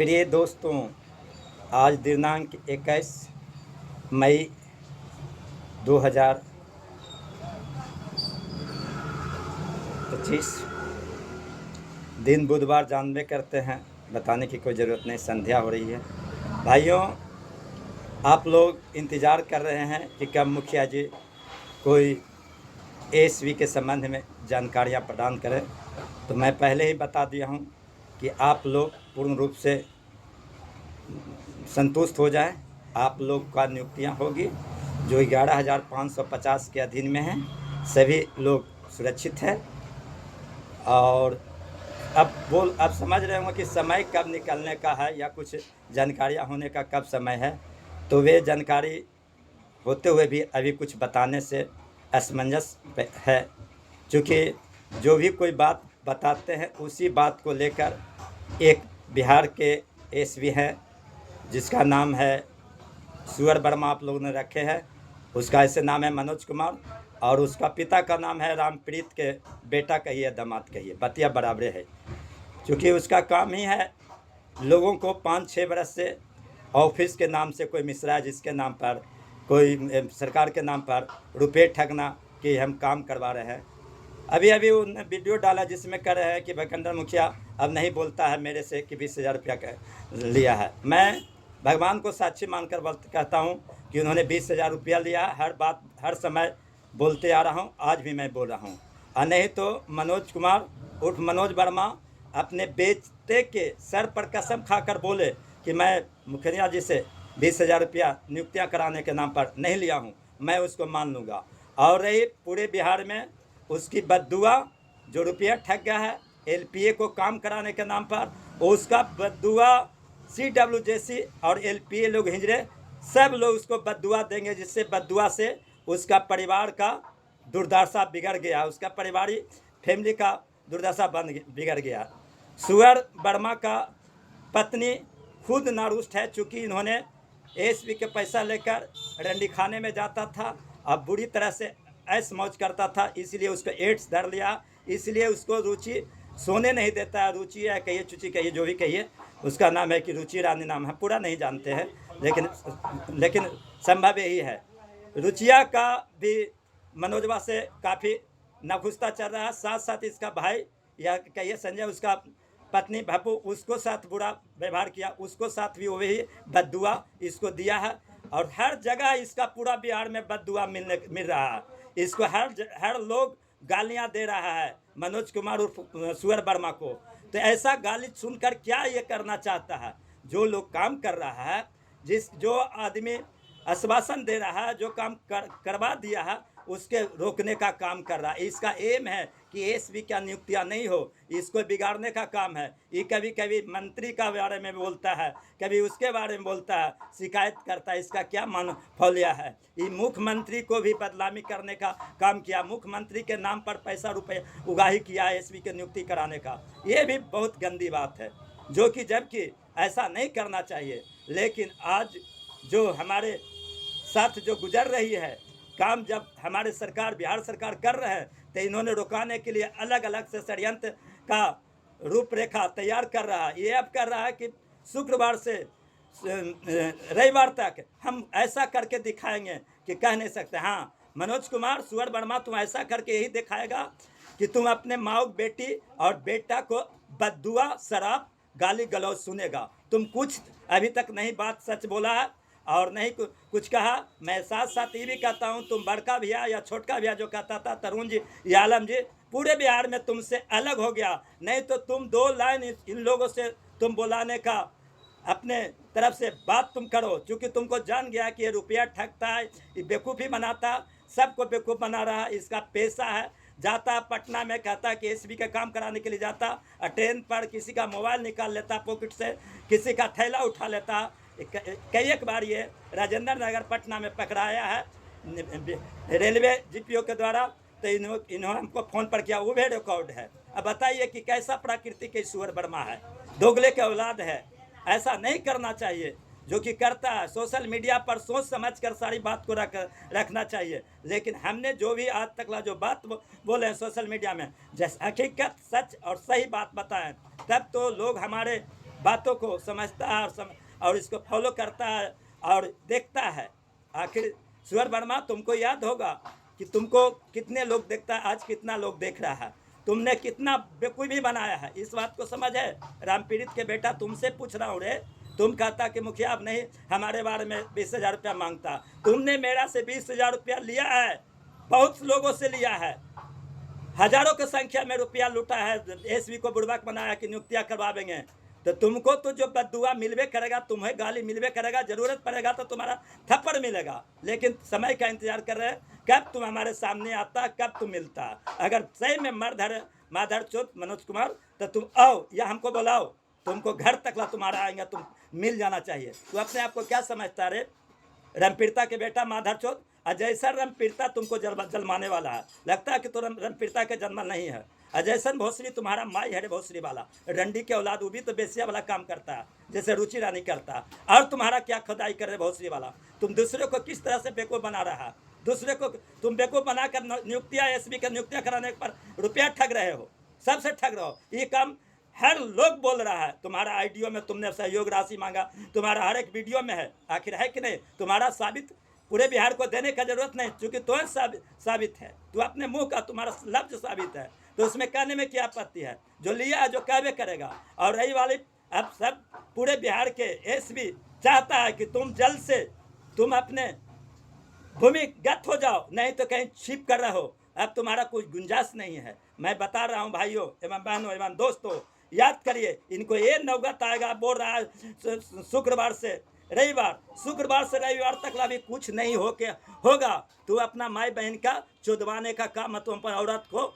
प्रिय दोस्तों, आज दिनांक 21 मई 2025 दिन बुधवार जानबे करते हैं, बताने की कोई ज़रूरत नहीं। संध्या हो रही है। भाइयों, आप लोग इंतज़ार कर रहे हैं कि कब मुखिया जी कोई एसवी के संबंध में जानकारियां प्रदान करें। तो मैं पहले ही बता दिया हूं कि आप लोग पूर्ण रूप से संतुष्ट हो जाएं। आप लोग का नियुक्तियां होगी जो 11,550 के अधीन में हैं। सभी लोग सुरक्षित हैं। और अब समझ रहे होंगे कि समय कब निकलने का है या कुछ जानकारियां होने का कब समय है। तो वे जानकारी होते हुए भी अभी कुछ बताने से असमंजस है, क्योंकि जो भी कोई बात बताते हैं उसी बात को लेकर एक बिहार के एसवी हैं जिसका नाम है सुअर वर्मा, आप लोगों ने रखे हैं। उसका ऐसे नाम है मनोज कुमार, और उसका पिता का नाम है रामप्रीत के बेटा कहिए दामाद कहिए, बतिया बराबरे है। क्योंकि उसका काम ही है लोगों को 5-6 बरस से ऑफिस के नाम से कोई मिश्रा है जिसके नाम पर कोई सरकार के नाम पर रुपये ठगना कि हम काम करवा रहे हैं। अभी उन्होंने वीडियो डाला जिसमें कह रहे हैं कि भकंदर मुखिया अब नहीं बोलता है मेरे से कि 20,000 रुपया लिया है। मैं भगवान को साक्षी मानकर कहता हूं कि उन्होंने 20,000 रुपया लिया। हर बात हर समय बोलते आ रहा हूं, आज भी मैं बोल रहा हूं। और नहीं तो मनोज कुमार उर्फ मनोज वर्मा अपने बेटे के सर पर कसम खाकर बोले कि मैं मुखिया जी से 20,000 रुपया नियुक्तियाँ कराने के नाम पर नहीं लिया हूँ, मैं उसको मान लूँगा। और रही पूरे बिहार में उसकी बद्दुआ, जो रुपया ठग गया है एलपीए को काम कराने के नाम पर, उसका बद्दुआ CWJC और एलपीए लोग हिजड़े सब लोग उसको बद्दुआ देंगे, जिससे बद्दुआ से उसका परिवार का दुर्दशा बिगड़ गया, उसका पारिवारिक फैमिली का दुर्दशा बिगड़ गया। सुअर वर्मा का पत्नी खुद नारुष्ट है, चूँकि इन्होंने एसवी के पैसा लेकर रंडी खाने में जाता था, अब बुरी तरह से ऐश मौज करता था, इसलिए उसको एड्स धर लिया। इसलिए उसको रुचि सोने नहीं देता है। रुचि है कहिए, चुची कहिए, जो भी कहिए, उसका नाम है कि रुचि रानी नाम है, पूरा नहीं जानते हैं, लेकिन संभव यही है। रुचिया का भी मनोजवा से काफ़ी नाखुशता चल रहा है। साथ साथ इसका भाई या कहिए संजय, उसका पत्नी भप्पू, उसको साथ बुरा व्यवहार किया, उसको साथ भी वही बद्दुआ इसको दिया है। और हर जगह इसका पूरा बिहार में बद्दुआ मिल रहा है। इसको हर लोग गालियां दे रहा है मनोज कुमार उर्फ सुअर वर्मा को। तो ऐसा गाली सुनकर क्या ये करना चाहता है? जो लोग काम कर रहा है, जो आदमी आश्वासन दे रहा है, जो काम करवा दिया है, उसके रोकने का काम कर रहा है। इसका एम है कि एसवी क्या नियुक्तियां नहीं हो, इसको बिगाड़ने का काम है। ये कभी कभी मंत्री का बारे में बोलता है, कभी उसके बारे में बोलता है, शिकायत करता है। इसका क्या फौलिया है? ये मुख्यमंत्री को भी बदनामी करने का काम किया, मुख्यमंत्री के नाम पर पैसा रुपये उगाही किया एसवी की नियुक्ति कराने का। ये भी बहुत गंदी बात है, जो कि जबकि ऐसा नहीं करना चाहिए। लेकिन आज जो हमारे साथ जो गुजर रही है काम, जब हमारे सरकार बिहार सरकार कर रहे हैं, तो इन्होंने रुकाने के लिए अलग अलग से षड्यंत्र का रूपरेखा तैयार कर रहा है। ये अब कर रहा है कि शुक्रवार से रविवार तक हम ऐसा करके दिखाएंगे कि कह नहीं सकते। हाँ, मनोज कुमार सुअर वर्मा, तुम ऐसा करके यही दिखाएगा कि तुम अपने माँ बेटी और बेटा को बद्दुआ शराब गाली गलौज सुनेगा। तुम कुछ अभी तक नहीं बात सच बोला है और नहीं कुछ कहा। मैं साथ साथ ये भी कहता हूँ, तुम बड़का भैया या छोटका भैया जो कहता था तरुण जी या आलम जी, पूरे बिहार में तुमसे अलग हो गया। नहीं तो तुम 2 लाइन इन लोगों से तुम बुलाने का अपने तरफ से बात तुम करो, क्योंकि तुमको जान गया कि ये रुपया ठगता है, ये बेवकूफ़ी बनाता, सबको बेवकूफ़ बना रहा है। इसका पैसा है, जाता पटना में, कहता कि एसबी का काम कराने के लिए जाता, ट्रेन पर किसी का मोबाइल निकाल लेता पॉकेट से, किसी का थैला उठा लेता। कई एक बार ये राजेंद्र नगर पटना में पकड़ाया है रेलवे जीपीओ के द्वारा। तो इन्होंने हमको फ़ोन पर किया, वो भी रिकॉर्ड है। अब बताइए कि कैसा प्रकृति के सुअर वर्मा है, दोगले के औलाद है। ऐसा नहीं करना चाहिए जो कि करता है। सोशल मीडिया पर सोच समझ कर सारी बात को रखना चाहिए। लेकिन हमने जो भी आज तक जो बात बोले हैं सोशल मीडिया में, जैसे हकीकत सच और सही बात बताएं, तब तो लोग हमारे बातों को समझता है और इसको फॉलो करता है और देखता है। आखिर सुअर वर्मा, तुमको याद होगा कि तुमको कितने लोग देखता है, आज कितना लोग देख रहा है, तुमने कितना बेवकूफ़ी बनाया है, इस बात को समझ है। रामपीड़ित के बेटा, तुमसे पूछ रहा हूँ रे। तुम कहता कि मुखिया अब नहीं हमारे बारे में 20,000 रुपया मांगता। तुमने मेरा से 20,000 रुपया लिया है, बहुत लोगों से लिया है, हजारों की संख्या में रुपया लूटा है, एसवी को बुड़बक बनाया कि नियुक्तियां करवाएंगे। तो तुमको तो जो बददुआ मिलवे करेगा, तुम्हें गाली मिलवे करेगा, जरूरत पड़ेगा तो तुम्हारा थप्पड़ मिलेगा। लेकिन समय का इंतजार कर रहे हैं, कब तुम हमारे सामने आता, कब तुम मिलता। अगर सही में माधर चौथ मनोज कुमार, तो तुम आओ या हमको बुलाओ, तुमको घर तक ला तुम्हारा आएंगे, तुम मिल जाना चाहिए। तू अपने आप को क्या समझता रे, रमपीड़िता के बेटा माधर चौथ? अजयसन रमपीड़िता तुमको जन्माने वाला है, लगता है कि तो रमपीड़िता के जन्म नहीं है। अजयसन भोसरी तुम्हारा माई है रे, भोसरी वाला रंडी के औलाद, वो भी तो बेसिया वाला काम करता है जैसे रुचि रानी करता है। और तुम्हारा क्या खुदाई कर रहे भोसरी वाला, तुम दूसरे को किस तरह से बेवकूफ़ बना रहा है, दूसरे को तुम बेवकूफ़ बनाकर नियुक्तियाँ एसबी की नियुक्तियाँ कराने पर रुपया ठग रहे हो, सबसे ठग रहे हो। ये काम हर लोग बोल रहा है। तुम्हारा आईडियो में तुमने सहयोग राशि मांगा, तुम्हारा हर एक वीडियो में है, आखिर है कि नहीं? तुम्हारा साबित पूरे बिहार को देने का जरूरत नहीं, क्योंकि तुम्हें साबित है, तो अपने मुंह का तुम्हारा लफ्ज साबित है, तो उसमें कहने में क्या आपत्ति है? जो लिया है जो कहवे करेगा। और रही वाली, अब सब पूरे बिहार के एसबी चाहता है कि तुम जल्द से तुम अपने भूमिगत हो जाओ, नहीं तो कहीं छिप कर रहो। अब तुम्हारा कोई गुंजाइश नहीं है। मैं बता रहा हूँ भाइयों एवं बहनों एवं दोस्तों, याद करिए, इनको ये नौबत आएगा, बोल रहा है शुक्रवार से रविवार, शुक्रवार से रविवार तक भी कुछ नहीं होगा। तो अपना माई बहन का चुदवाने का काम, तुम पर औरत को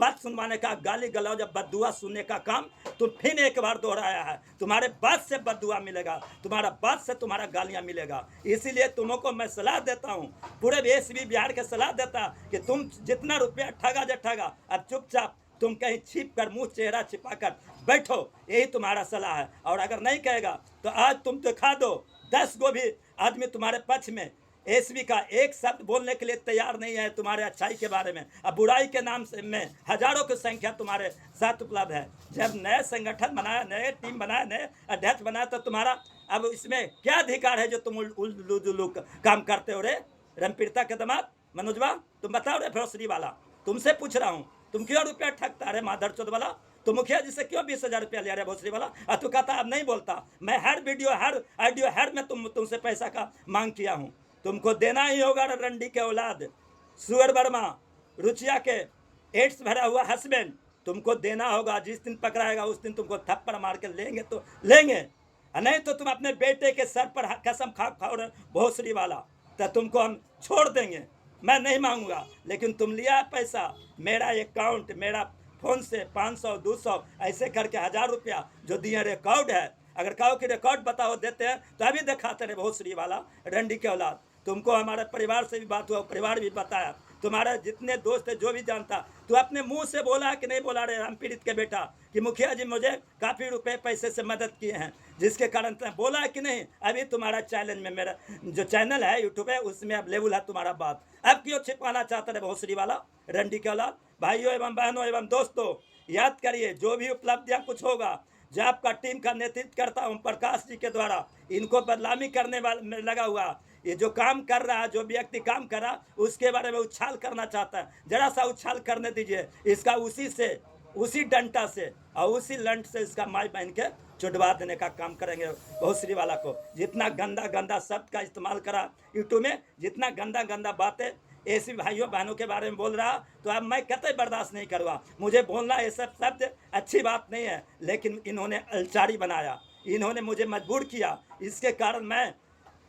बात सुनवाने का, गाली गलौज बददुआ सुनने का काम तुम फिर एक बार दोहराया है। तुम्हारे बात से बददुआ मिलेगा, तुम्हारा बात से तुम्हारा गालियां मिलेगा। इसीलिए तुमको मैं सलाह देता हूं, पूरे एसबी बिहार के सलाह देता कि तुम जितना रुपया ठगा जो ठगा, अब चुपचाप तुम कहीं छिप कर मुंह चेहरा छिपाकर बैठो, यही तुम्हारा सलाह है। और अगर नहीं कहेगा तो आज तुम दिखा दो 10 गो भी आदमी तुम्हारे पक्ष में, एसबी का एक शब्द बोलने के लिए तैयार नहीं है तुम्हारे अच्छाई के बारे में। अब बुराई के नाम से में हजारों की संख्या तुम्हारे साथ उपलब्ध है। जब नए संगठन बनाया, नए टीम बनाया, नए अध्यक्ष बनाया, तो तुम्हारा अब इसमें क्या अधिकार है जो तुम उल्लू काम करते हो रे? रमपीड़िता के दामाद मनोजवा, तुम बताओ रे भोसरी वाला, तुमसे पूछ रहा हूँ, तुम क्यों रुपया ठगता रे माधर चौथ वाला? तो मुखिया जी से क्यों 20,000 रुपया लिया रे भोसरी वाला? और तू कहता अब नहीं बोलता। मैं हर वीडियो, हर ऑडियो, हर में तुमसे पैसा का मांग किया हूँ, तुमको देना ही होगा। रंडी के औलाद सुअर वर्मा, रुचिया के एड्स भरा हुआ हस्बैंड, तुमको देना होगा। जिस दिन पकड़ाएगा उस दिन तुमको थप्पड़ मार के लेंगे तो लेंगे, नहीं तो तुम अपने बेटे के सर पर कसम खाओ भोसरी वाला, तो तुमको हम छोड़ देंगे। मैं नहीं मांगूंगा, लेकिन तुम लिया पैसा, मेरा अकाउंट, मेरा फोन से 500 200 ऐसे करके 1000 रुपया जो दिए रिकॉर्ड है। अगर कहो कि रिकॉर्ड बताओ देते हैं तो अभी दिखाते रहे भोसरी वाला रंडी के औलाद। तुमको हमारे परिवार से भी बात हुआ, परिवार भी बताया, तुम्हारे जितने दोस्त है जो भी जानता, तू अपने मुंह से बोला कि नहीं बोला रे रामपीड़ित के बेटा कि मुखिया जी मुझे काफ़ी रुपए पैसे से मदद किए हैं, जिसके कारण बोला है कि नहीं? अभी तुम्हारा चैनल में, मेरा जो चैनल है यूट्यूब है, उसमें अब लेवल है तुम्हारा बात। अब क्यों छिपाना चाहते रहे भोसरी वाला रंडी के औलाद? भाइयों एवं बहनों एवं दोस्तों, याद करिए, जो भी उपलब्धियाँ कुछ होगा, जो आपका टीम का नेतृत्व करता हूँ प्रकाश जी के द्वारा, इनको बदनामी करने वाले लगा हुआ, ये जो काम कर रहा है, जो व्यक्ति काम कर रहा, उसके बारे में उछाल करना चाहता है, जरा सा उछाल करने दीजिए इसका, उसी डंटा से और उसी लंट से इसका माई बहन के चुड़वा देने का काम करेंगे भोसरी वाला को। जितना गंदा गंदा शब्द का इस्तेमाल करा यूट्यूब में, जितना गंदा गंदा बातें ऐसी भाइयों बहनों के बारे में बोल रहा, तो अब मैं कतई बर्दाश्त नहीं करूँगा। मुझे बोलना ये सब शब्द अच्छी बात नहीं है, लेकिन इन्होंने अलचारी बनाया, इन्होंने मुझे मजबूर किया, इसके कारण मैं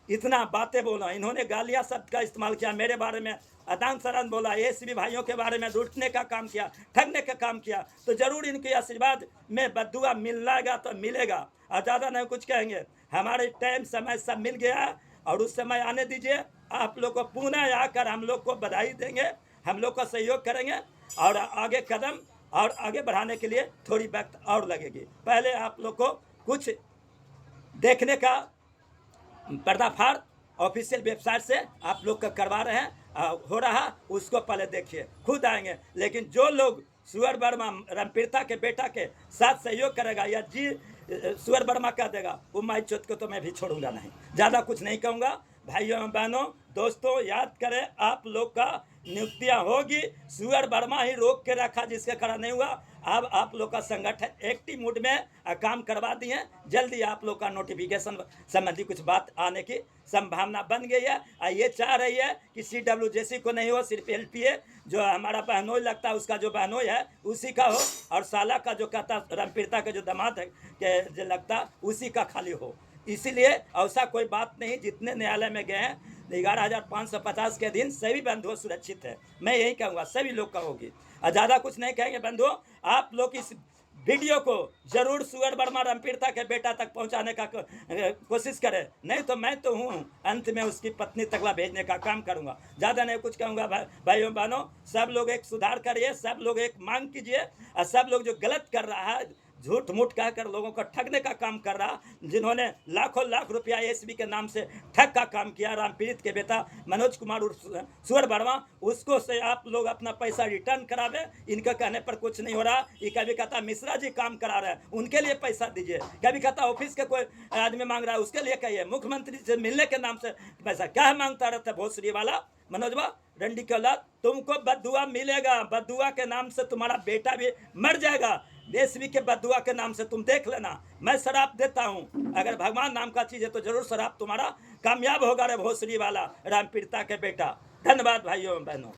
इतना बातें बोला। इन्होंने गालियाँ शब्द का इस्तेमाल किया, मेरे बारे में अदान शरण बोला, एसबी भाइयों के बारे में लूटने का काम किया, ठगने का काम किया, तो जरूर इनके आशीर्वाद में बद्दुआ मिलेगा तो मिलेगा। और ज़्यादा नहीं कुछ कहेंगे, हमारे टाइम समय सब मिल गया है, और उस समय आने दीजिए। आप लोग को पुनः आकर हम लोग को बधाई देंगे, हम लोग का सहयोग करेंगे, और आगे कदम और आगे बढ़ाने के लिए थोड़ी वक्त और लगेगी। पहले आप लोग को कुछ देखने का पर्दाफाश ऑफिशियल वेबसाइट से आप लोग का करवा रहे हैं, हो रहा, उसको पहले देखिए, खुद आएंगे। लेकिन जो लोग सुअर वर्मा रमपीड़िता के बेटा के साथ सहयोग करेगा, या सुअर वर्मा कह देगा वो माई चोत को तो मैं भी छोड़ूंगा नहीं। ज़्यादा कुछ नहीं कहूँगा। भाइयों एवं बहनों, दोस्तों, याद करें आप लोग का नियुक्तियां होगी। सुअर वर्मा ही रोक के रखा जिसके खड़ा नहीं हुआ। अब आप लोग का संगठन एक्टिव मूड में काम करवा दिए। जल्दी आप लोग का नोटिफिकेशन संबंधी कुछ बात आने की संभावना बन गई है। ये चाह रही है कि CWJC को नहीं हो, सिर्फ LPA जो हमारा बहनोई लगता है उसका जो बहनोई है उसी का हो, और साला का जो कहता रामपीड़िता के जो दामाद है के जो लगता उसी का खाली हो। इसीलिए ऐसा कोई बात नहीं। जितने न्यायालय में गए हैं 11,550 के अधीन सभी बंधुओं सुरक्षित है। मैं यही कहूँगा, सभी लोग का होगी। और ज़्यादा कुछ नहीं कहेंगे बंधुओं। आप लोग इस वीडियो को जरूर सुअर वर्मा रामपीड़िता के बेटा तक पहुंचाने का कोशिश करें, नहीं तो मैं तो हूँ, अंत में उसकी पत्नी तकला भेजने का काम करूंगा। ज़्यादा नहीं कुछ कहूँगा। भाइयों बहनों, सब लोग एक सुधार करिए, सब लोग एक मांग कीजिए, और सब लोग जो गलत कर रहा है, झूठ मूठ कहकर लोगों को ठगने का काम कर रहा, जिन्होंने लाखों लाख रुपया SB के नाम से ठग का काम किया, रामपीड़ित के बेटा मनोज कुमार सुअर वर्मा, उसको से आप लोग अपना पैसा रिटर्न करावे। इनके कहने पर कुछ नहीं हो रहा। ये कभी कहता मिश्रा जी काम करा रहे हैं, उनके लिए पैसा दीजिए। कभी कहता ऑफिस के कोई आदमी मांग रहा है, उसके लिए कहिए। मुख्यमंत्री से मिलने के नाम से पैसा क्या मांगता रहता है भोसड़ी वाला मनोजवा रंडी के औलाद। तुमको बदुआ मिलेगा, बदुआ के नाम से तुम्हारा बेटा भी मर जाएगा। SB के बदुआ के नाम से तुम देख लेना। मैं शराब देता हूँ, अगर भगवान नाम का चीज़ है तो जरूर शराब तुम्हारा कामयाब होगा रे भोसड़ी वाला रामपीड़िता के बेटा। धन्यवाद भाइयों बहनों।